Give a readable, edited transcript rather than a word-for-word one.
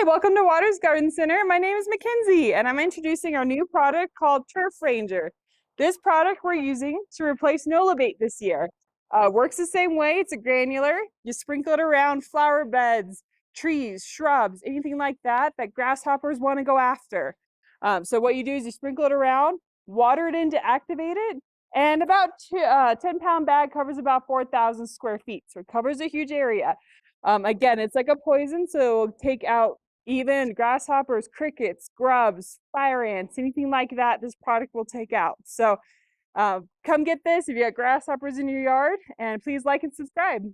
Hi, welcome to Waters Garden Center. My name is Mackenzie, and I'm introducing our new product called Turf Ranger. This product we're using to replace Nolo Bait this year. Works the same way. It's a granular. You sprinkle it around flower beds, trees, shrubs, anything like that grasshoppers want to go after. So what you do is you sprinkle it around, water it in to activate it, and about 10-pound bag covers about 4,000 square feet. So it covers a huge area. Again, it's like a poison, so it'll take out even grasshoppers, crickets, grubs, fire ants, anything like that, this product will take out. So come get this if you got grasshoppers in your yard, and please like and subscribe.